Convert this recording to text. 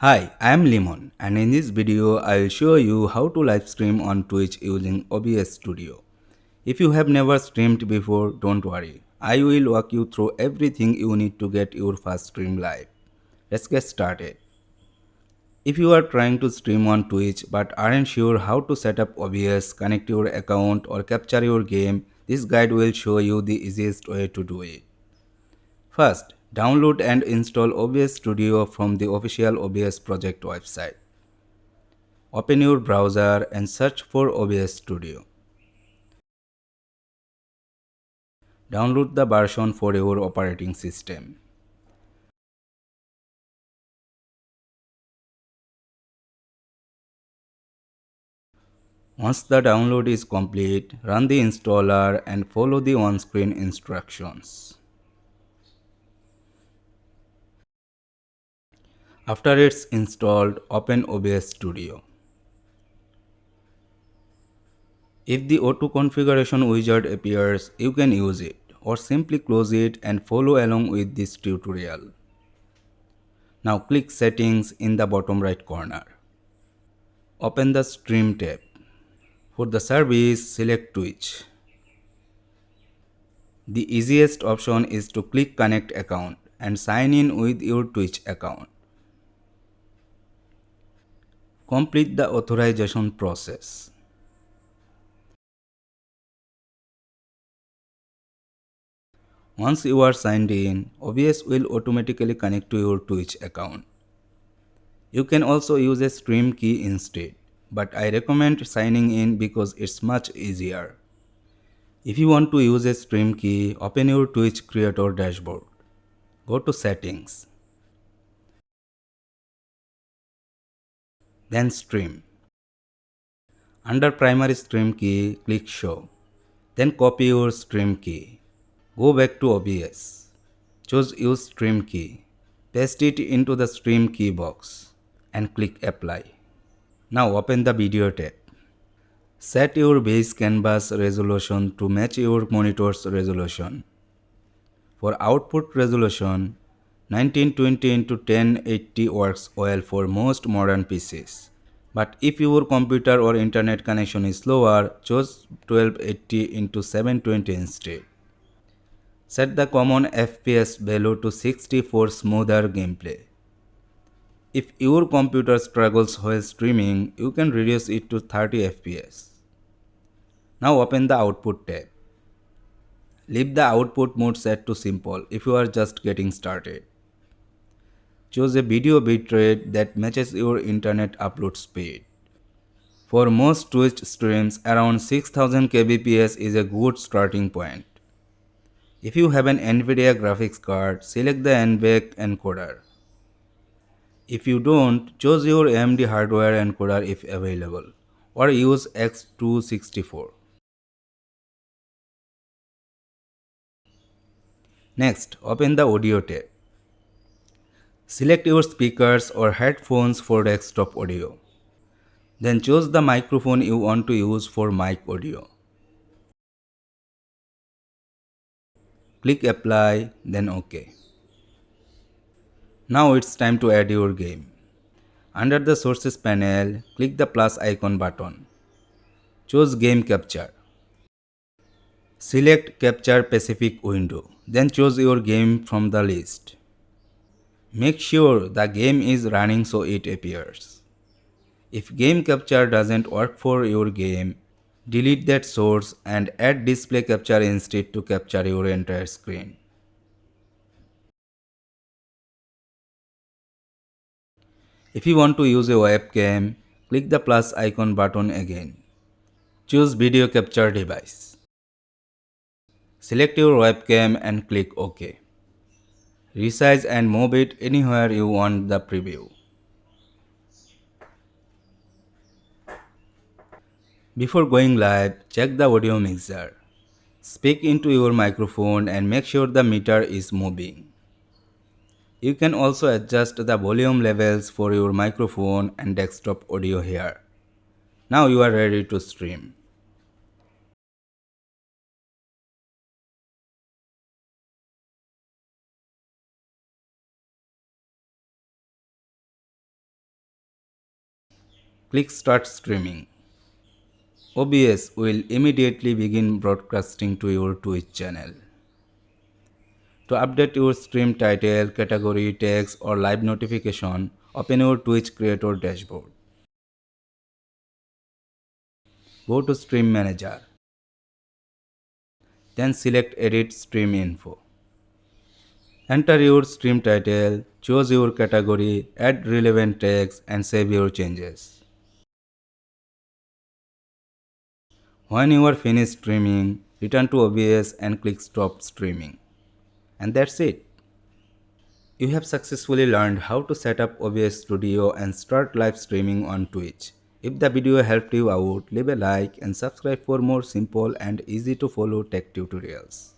Hi, I am Limon and in this video I will show you how to live stream on Twitch using OBS Studio. If you have never streamed before, don't worry. I will walk you through everything you need to get your first stream live. Let's get started. If you are trying to stream on Twitch but aren't sure how to set up OBS, connect your account or capture your game, this guide will show you the easiest way to do it. First, download and install OBS Studio from the official OBS project website. Open your browser and search for OBS Studio. Download the version for your operating system. Once the download is complete, run the installer and follow the on-screen instructions. After it's installed, open OBS Studio. If the auto configuration wizard appears, you can use it or simply close it and follow along with this tutorial. Now click Settings in the bottom right corner. Open the Stream tab. For the service, select Twitch. The easiest option is to click Connect Account and sign in with your Twitch account. Complete the authorization process. Once you are signed in, OBS will automatically connect to your Twitch account. You can also use a stream key instead, but I recommend signing in because it's much easier. If you want to use a stream key, open your Twitch creator dashboard. Go to Settings, then Stream. Under Primary Stream Key, click Show. Then copy your stream key. Go back to OBS. Choose Use Stream Key. Paste it into the stream key box and click Apply. Now open the Video tab. Set your base canvas resolution to match your monitor's resolution. For output resolution, 1920x1080 works well for most modern PCs. But if your computer or internet connection is slower, choose 1280x720 instead. Set the common FPS value to 60 for smoother gameplay. If your computer struggles while streaming, you can reduce it to 30 FPS. Now open the Output tab. Leave the output mode set to simple if you are just getting started. Choose a video bitrate that matches your internet upload speed. For most Twitch streams, around 6000 kbps is a good starting point. If you have an NVIDIA graphics card, select the NVENC encoder. If you don't, choose your AMD hardware encoder if available, or use X264. Next, open the Audio tab. Select your speakers or headphones for desktop audio. Then choose the microphone you want to use for mic audio. Click Apply, then OK. Now it's time to add your game. Under the Sources panel, click the plus icon button. Choose Game Capture. Select Capture Pacific window. Then choose your game from the list. Make sure the game is running so it appears. If Game Capture doesn't work for your game, delete that source and add Display Capture instead to capture your entire screen. If you want to use a webcam, click the plus icon button again. Choose Video Capture Device. Select your webcam and click OK. Resize and move it anywhere you want the preview. Before going live, check the audio mixer. Speak into your microphone and make sure the meter is moving. You can also adjust the volume levels for your microphone and desktop audio here. Now you are ready to stream. Click Start Streaming. OBS will immediately begin broadcasting to your Twitch channel. To update your stream title, category, text, or live notification, open your Twitch Creator dashboard. Go to Stream Manager. Then select Edit Stream Info. Enter your stream title, choose your category, add relevant text, and save your changes. When you are finished streaming, return to OBS and click Stop Streaming. And that's it. You have successfully learned how to set up OBS Studio and start live streaming on Twitch. If the video helped you out, leave a like and subscribe for more simple and easy to follow tech tutorials.